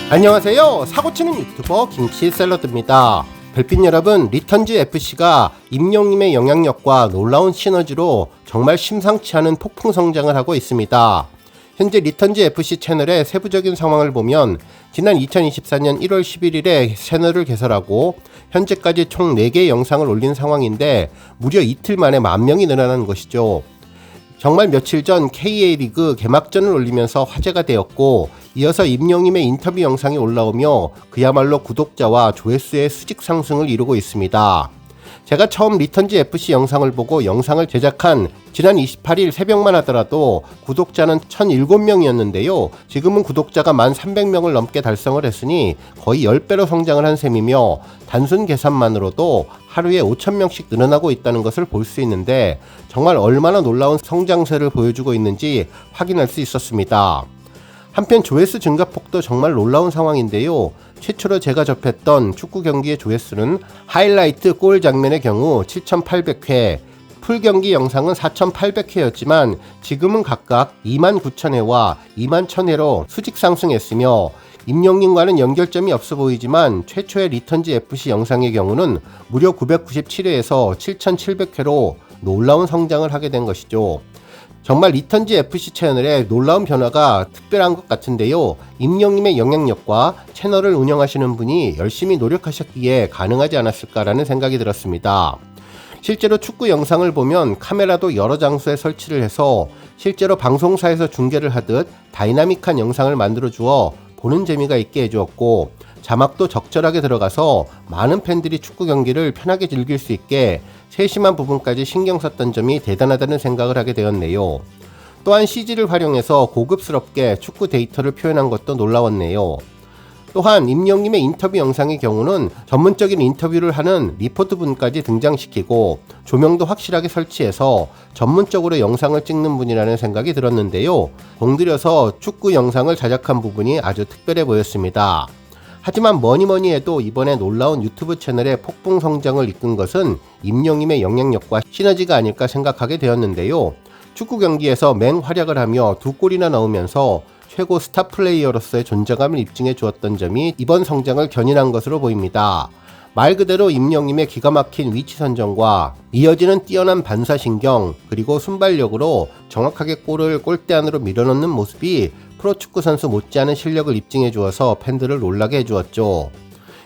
안녕하세요. 사고치는 유튜버 김치샐러드입니다. 별빛 여러분, 리턴즈FC가 임영님의 영향력과 놀라운 시너지로 정말 심상치 않은 폭풍 성장을 하고 있습니다. 현재 리턴즈FC 채널의 세부적인 상황을 보면 지난 2024년 1월 11일에 채널을 개설하고 현재까지 총 4개의 영상을 올린 상황인데 무려 이틀 만에 10,000명이 늘어난 것이죠. 정말 며칠 전 KA리그 개막전을 올리면서 화제가 되었고, 이어서 임영님의 인터뷰 영상이 올라오며 그야말로 구독자와 조회수의 수직 상승을 이루고 있습니다. 제가 처음 리턴즈FC 영상을 보고 영상을 제작한 지난 28일 새벽만 하더라도 구독자는 1,007명이었는데요. 지금은 구독자가 1,300명을 넘게 달성을 했으니 거의 10배로 성장을 한 셈이며 단순 계산만으로도 하루에 5,000명씩 늘어나고 있다는 것을 볼 수 있는데 정말 얼마나 놀라운 성장세를 보여주고 있는지 확인할 수 있었습니다. 한편 조회수 증가폭도 정말 놀라운 상황인데요. 최초로 제가 접했던 축구 경기의 조회수는 하이라이트 골 장면의 경우 7,800회, 풀경기 영상은 4,800회였지만 지금은 각각 29,000회와 21,000회로 수직 상승했으며 임영님과는 연결점이 없어 보이지만 최초의 리턴즈FC 영상의 경우는 무려 997회에서 7,700회로 놀라운 성장을 하게 된 것이죠. 정말 리턴즈FC 채널의 놀라운 변화가 특별한 것 같은데요. 임영님의 영향력과 채널을 운영하시는 분이 열심히 노력하셨기에 가능하지 않았을까라는 생각이 들었습니다. 실제로 축구 영상을 보면 카메라도 여러 장소에 설치를 해서 실제로 방송사에서 중계를 하듯 다이나믹한 영상을 만들어 주어 보는 재미가 있게 해주었고, 자막도 적절하게 들어가서 많은 팬들이 축구 경기를 편하게 즐길 수 있게 세심한 부분까지 신경 썼던 점이 대단하다는 생각을 하게 되었네요. 또한 CG를 활용해서 고급스럽게 축구 데이터를 표현한 것도 놀라웠네요. 또한 임영님의 인터뷰 영상의 경우는 전문적인 인터뷰를 하는 리포트 분까지 등장시키고 조명도 확실하게 설치해서 전문적으로 영상을 찍는 분이라는 생각이 들었는데요. 공들여서 축구 영상을 제작한 부분이 아주 특별해 보였습니다. 하지만 뭐니뭐니 해도 이번에 놀라운 유튜브 채널의 폭풍 성장을 이끈 것은 임영님의 영향력과 시너지가 아닐까 생각하게 되었는데요. 축구 경기에서 맹활약을 하며 2골이나 넣으면서 최고 스타 플레이어로서의 존재감을 입증해 주었던 점이 이번 성장을 견인한 것으로 보입니다. 말 그대로 임영님의 기가 막힌 위치 선정과 이어지는 뛰어난 반사신경 그리고 순발력으로 정확하게 골을 골대 안으로 밀어넣는 모습이 프로축구 선수 못지않은 실력을 입증해 주어서 팬들을 놀라게 해주었죠.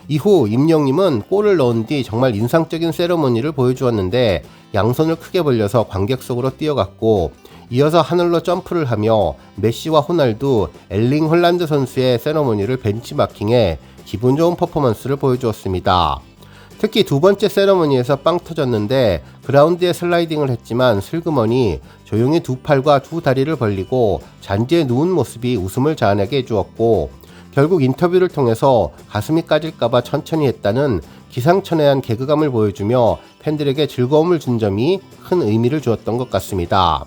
이후 임영님은 골을 넣은 뒤 정말 인상적인 세레모니를 보여주었는데 양손을 크게 벌려서 관객 속으로 뛰어갔고, 이어서 하늘로 점프를 하며 메시와 호날두, 엘링 홀란드 선수의 세레모니를 벤치마킹해 기분 좋은 퍼포먼스를 보여주었습니다. 특히 두 번째 세레모니에서 빵 터졌는데 그라운드에 슬라이딩을 했지만 슬그머니 조용히 두 팔과 두 다리를 벌리고 잔디에 누운 모습이 웃음을 자아내게 해주었고, 결국 인터뷰를 통해서 가슴이 까질까봐 천천히 했다는 기상천외한 개그감을 보여주며 팬들에게 즐거움을 준 점이 큰 의미를 주었던 것 같습니다.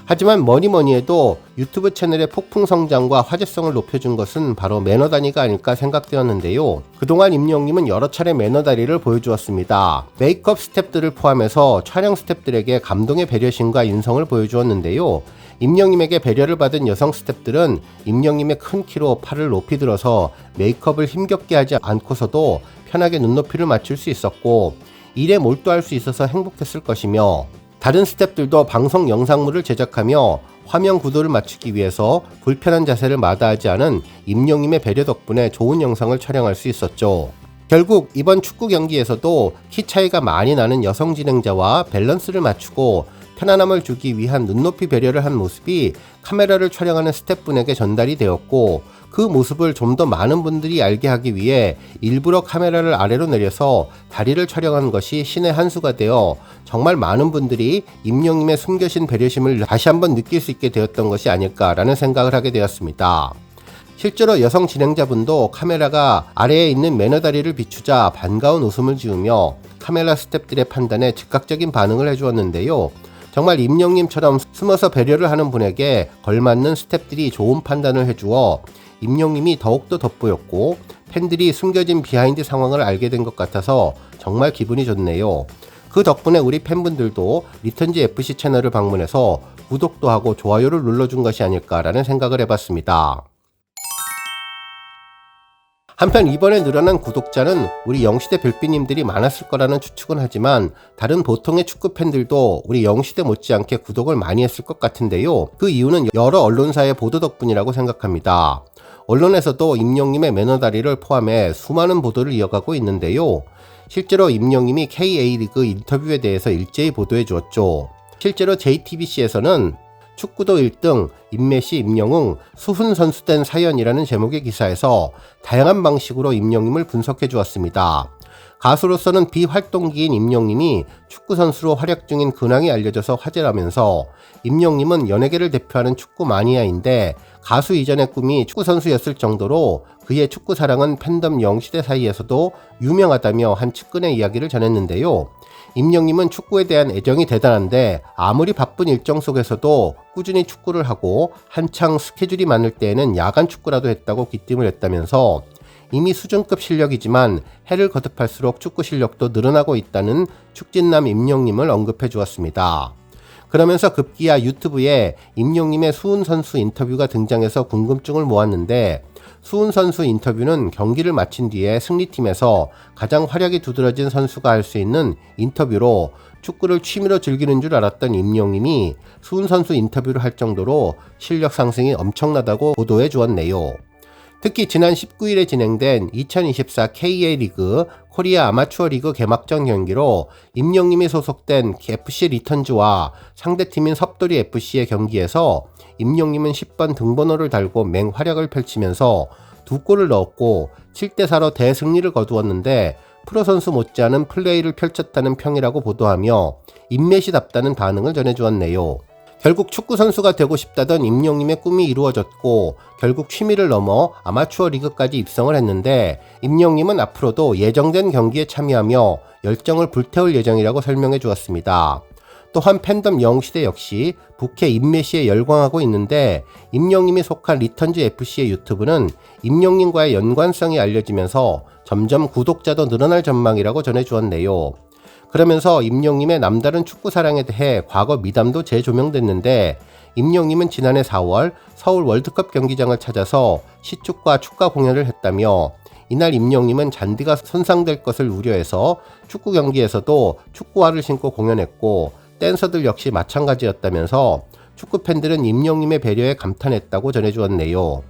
하지만 뭐니뭐니 해도 유튜브 채널의 폭풍 성장과 화제성을 높여준 것은 바로 매너 다니가 아닐까 생각되었는데요. 그동안 임영님은 여러 차례 매너 다리를 보여주었습니다. 메이크업 스태프들을 포함해서 촬영 스태프들에게 감동의 배려심과 인성을 보여주었는데요. 임영님에게 배려를 받은 여성 스태프들은 임영님의 큰 키로 팔을 높이 들어서 메이크업을 힘겹게 하지 않고서도 편하게 눈높이를 맞출 수 있었고 일에 몰두할 수 있어서 행복했을 것이며, 다른 스태프들도 방송 영상물을 제작하며 화면 구도를 맞추기 위해서 불편한 자세를 마다하지 않은 임영님의 배려 덕분에 좋은 영상을 촬영할 수 있었죠. 결국 이번 축구 경기에서도 키 차이가 많이 나는 여성 진행자와 밸런스를 맞추고 편안함을 주기 위한 눈높이 배려를 한 모습이 카메라를 촬영하는 스태프분에게 전달이 되었고, 그 모습을 좀 더 많은 분들이 알게 하기 위해 일부러 카메라를 아래로 내려서 다리를 촬영한 것이 신의 한 수가 되어 정말 많은 분들이 임영님의 숨겨진 배려심을 다시 한번 느낄 수 있게 되었던 것이 아닐까라는 생각을 하게 되었습니다. 실제로 여성 진행자분도 카메라가 아래에 있는 매너 다리를 비추자 반가운 웃음을 지으며 카메라 스태프들의 판단에 즉각적인 반응을 해주었는데요. 정말 임영님처럼 숨어서 배려를 하는 분에게 걸맞는 스태프들이 좋은 판단을 해주어 임영님이 더욱더 돋보였고 팬들이 숨겨진 비하인드 상황을 알게 된 것 같아서 정말 기분이 좋네요. 그 덕분에 우리 팬분들도 리턴즈FC 채널을 방문해서 구독도 하고 좋아요를 눌러준 것이 아닐까라는 생각을 해봤습니다. 한편 이번에 늘어난 구독자는 우리 영시대 별빛님들이 많았을 거라는 추측은 하지만 다른 보통의 축구 팬들도 우리 영시대 못지않게 구독을 많이 했을 것 같은데요. 그 이유는 여러 언론사의 보도 덕분이라고 생각합니다. 언론에서도 임영님의 매너다리를 포함해 수많은 보도를 이어가고 있는데요. 실제로 임영님이 KA리그 인터뷰에 대해서 일제히 보도해 주었죠. 실제로 JTBC에서는 축구도 1등, 임메시, 임영웅, 수훈 선수 된 사연이라는 제목의 기사에서 다양한 방식으로 임영님을 분석해 주었습니다. 가수로서는 비활동기인 임영님이 축구선수로 활약 중인 근황이 알려져서 화제라면서 임영님은 연예계를 대표하는 축구 마니아인데 가수 이전의 꿈이 축구선수였을 정도로 그의 축구 사랑은 팬덤 영시대 사이에서도 유명하다며 한 측근의 이야기를 전했는데요. 임영님은 축구에 대한 애정이 대단한데 아무리 바쁜 일정 속에서도 꾸준히 축구를 하고 한창 스케줄이 많을 때에는 야간 축구라도 했다고 귀띔을 했다면서 이미 수준급 실력이지만 해를 거듭할수록 축구 실력도 늘어나고 있다는 축진남 임영님을 언급해 주었습니다. 그러면서 급기야 유튜브에 임영님의 수훈 선수 인터뷰가 등장해서 궁금증을 모았는데 수훈 선수 인터뷰는 경기를 마친 뒤에 승리팀에서 가장 활약이 두드러진 선수가 할 수 있는 인터뷰로 축구를 취미로 즐기는 줄 알았던 임영님이 수훈 선수 인터뷰를 할 정도로 실력 상승이 엄청나다고 보도해 주었네요. 특히 지난 19일에 진행된 2024 KA리그 코리아 아마추어 리그 개막전 경기로 임영님이 소속된 FC 리턴즈와 상대팀인 섭돌이 FC의 경기에서 임영님은 10번 등번호를 달고 맹활약을 펼치면서 2골을 넣었고 7대4로 대승리를 거두었는데 프로선수 못지않은 플레이를 펼쳤다는 평이라고 보도하며 인매시답다는 반응을 전해주었네요. 결국 축구선수가 되고 싶다던 임영님의 꿈이 이루어졌고 결국 취미를 넘어 아마추어 리그까지 입성을 했는데 임영님은 앞으로도 예정된 경기에 참여하며 열정을 불태울 예정이라고 설명해 주었습니다. 또한 팬덤 영시대 역시 부캐 임메시에 열광하고 있는데 임영님이 속한 리턴즈 FC의 유튜브는 임영님과의 연관성이 알려지면서 점점 구독자도 늘어날 전망이라고 전해주었네요. 그러면서 임영님의 남다른 축구 사랑에 대해 과거 미담도 재조명됐는데 임영님은 지난해 4월 서울 월드컵 경기장을 찾아서 시축과 축가 공연을 했다며 이날 임영님은 잔디가 손상될 것을 우려해서 축구 경기에서도 축구화를 신고 공연했고 댄서들 역시 마찬가지였다면서 축구 팬들은 임영님의 배려에 감탄했다고 전해주었네요.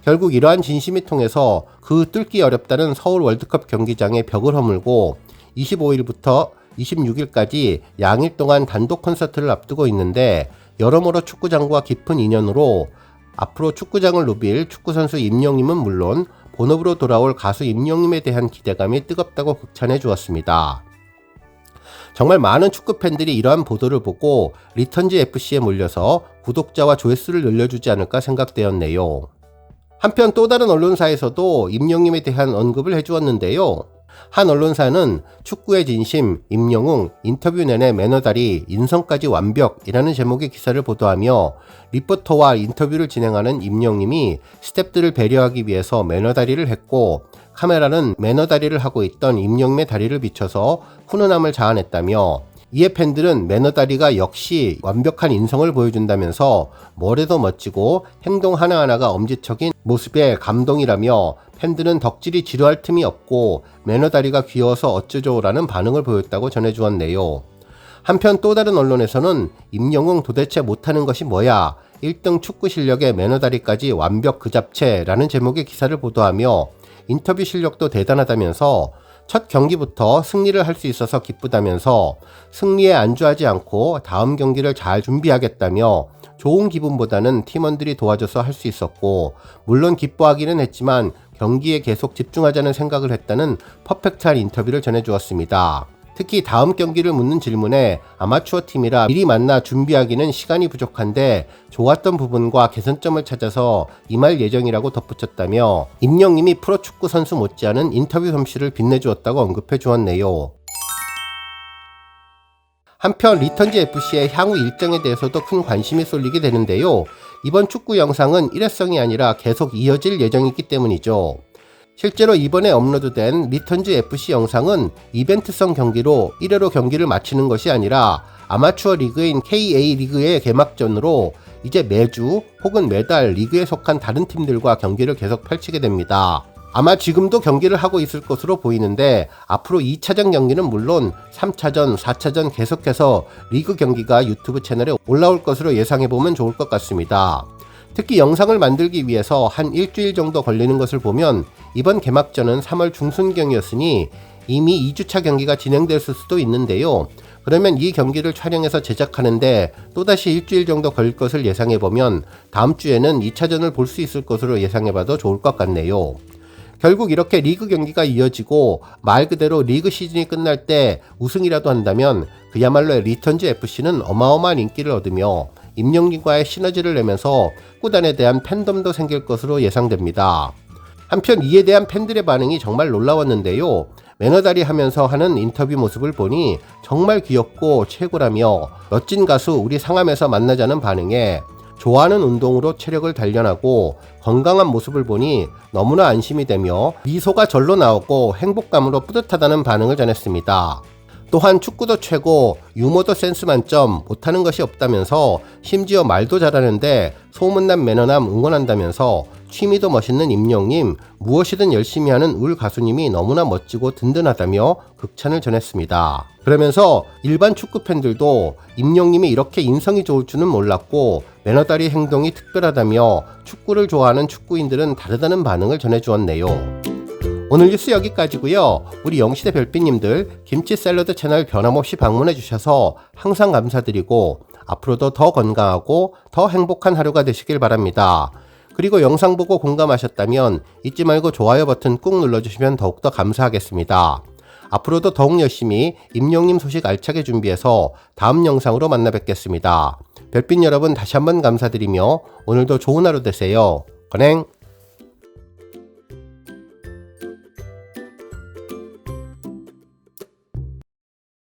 결국 이러한 진심이 통해서 그 뚫기 어렵다는 서울 월드컵 경기장에 벽을 허물고 25일부터 26일까지 양일 동안 단독 콘서트를 앞두고 있는데 여러모로 축구장과 깊은 인연으로 앞으로 축구장을 누빌 축구선수 임영님은 물론 본업으로 돌아올 가수 임영님에 대한 기대감이 뜨겁다고 극찬해 주었습니다. 정말 많은 축구팬들이 이러한 보도를 보고 리턴즈 FC에 몰려서 구독자와 조회수를 늘려주지 않을까 생각되었네요. 한편 또 다른 언론사에서도 임영님에 대한 언급을 해주었는데요. 한 언론사는 축구의 진심, 임영웅, 인터뷰 내내 매너다리, 인성까지 완벽이라는 제목의 기사를 보도하며 리포터와 인터뷰를 진행하는 임영님이 스태프들을 배려하기 위해서 매너다리를 했고 카메라는 매너다리를 하고 있던 임영님의 다리를 비춰서 훈훈함을 자아냈다며 이에 팬들은 매너다리가 역시 완벽한 인성을 보여준다면서 뭐래도 멋지고 행동 하나하나가 엄지척인 모습에 감동이라며 팬들은 덕질이 지루할 틈이 없고 매너다리가 귀여워서 어쩌죠라는 반응을 보였다고 전해주었네요. 한편 또 다른 언론에서는 임영웅 도대체 못하는 것이 뭐야 1등 축구 실력에 매너다리까지 완벽 그 잡채라는 제목의 기사를 보도하며 인터뷰 실력도 대단하다면서 첫 경기부터 승리를 할 수 있어서 기쁘다면서 승리에 안주하지 않고 다음 경기를 잘 준비하겠다며 좋은 기분보다는 팀원들이 도와줘서 할 수 있었고 물론 기뻐하기는 했지만 경기에 계속 집중하자는 생각을 했다는 퍼펙트한 인터뷰를 전해주었습니다. 특히 다음 경기를 묻는 질문에 아마추어 팀이라 미리 만나 준비하기는 시간이 부족한데 좋았던 부분과 개선점을 찾아서 임할 예정이라고 덧붙였다며 임영님이 프로축구 선수 못지않은 인터뷰 솜씨를 빛내주었다고 언급해 주었네요. 한편 리턴즈 FC의 향후 일정에 대해서도 큰 관심이 쏠리게 되는데요. 이번 축구 영상은 일회성이 아니라 계속 이어질 예정이기 때문이죠. 실제로 이번에 업로드된 리턴즈 FC 영상은 이벤트성 경기로 1회로 경기를 마치는 것이 아니라 아마추어 리그인 KA리그의 개막전으로 이제 매주 혹은 매달 리그에 속한 다른 팀들과 경기를 계속 펼치게 됩니다. 아마 지금도 경기를 하고 있을 것으로 보이는데 앞으로 2차전 경기는 물론 3차전, 4차전 계속해서 리그 경기가 유튜브 채널에 올라올 것으로 예상해보면 좋을 것 같습니다. 특히 영상을 만들기 위해서 한 일주일 정도 걸리는 것을 보면 이번 개막전은 3월 중순경이었으니 이미 2주차 경기가 진행됐을 수도 있는데요. 그러면 이 경기를 촬영해서 제작하는데 또다시 일주일 정도 걸릴 것을 예상해보면 다음 주에는 2차전을 볼 수 있을 것으로 예상해봐도 좋을 것 같네요. 결국 이렇게 리그 경기가 이어지고 말 그대로 리그 시즌이 끝날 때 우승이라도 한다면 그야말로 리턴즈 FC는 어마어마한 인기를 얻으며 임영님과의 시너지를 내면서 구단에 대한 팬덤도 생길 것으로 예상됩니다. 한편 이에 대한 팬들의 반응이 정말 놀라웠는데요. 매너다리 하면서 하는 인터뷰 모습을 보니 정말 귀엽고 최고라며 멋진 가수 우리 상암에서 만나자는 반응에 좋아하는 운동으로 체력을 단련하고 건강한 모습을 보니 너무나 안심이 되며 미소가 절로 나오고 행복감으로 뿌듯하다는 반응을 전했습니다. 또한 축구도 최고, 유머도 센스 만점, 못하는 것이 없다면서 심지어 말도 잘하는데 소문난 매너남 응원한다면서 취미도 멋있는 임영님, 무엇이든 열심히 하는 울 가수님이 너무나 멋지고 든든하다며 극찬을 전했습니다. 그러면서 일반 축구 팬들도 임영님이 이렇게 인성이 좋을 줄은 몰랐고 매너다리 행동이 특별하다며 축구를 좋아하는 축구인들은 다르다는 반응을 전해주었네요. 오늘 뉴스 여기까지고요. 우리 영시대 별빛님들 김치 샐러드 채널 변함없이 방문해 주셔서 항상 감사드리고 앞으로도 더 건강하고 더 행복한 하루가 되시길 바랍니다. 그리고 영상 보고 공감하셨다면 잊지 말고 좋아요 버튼 꾹 눌러주시면 더욱더 감사하겠습니다. 앞으로도 더욱 열심히 임영님 소식 알차게 준비해서 다음 영상으로 만나 뵙겠습니다. 별빛 여러분 다시 한번 감사드리며 오늘도 좋은 하루 되세요. 건행!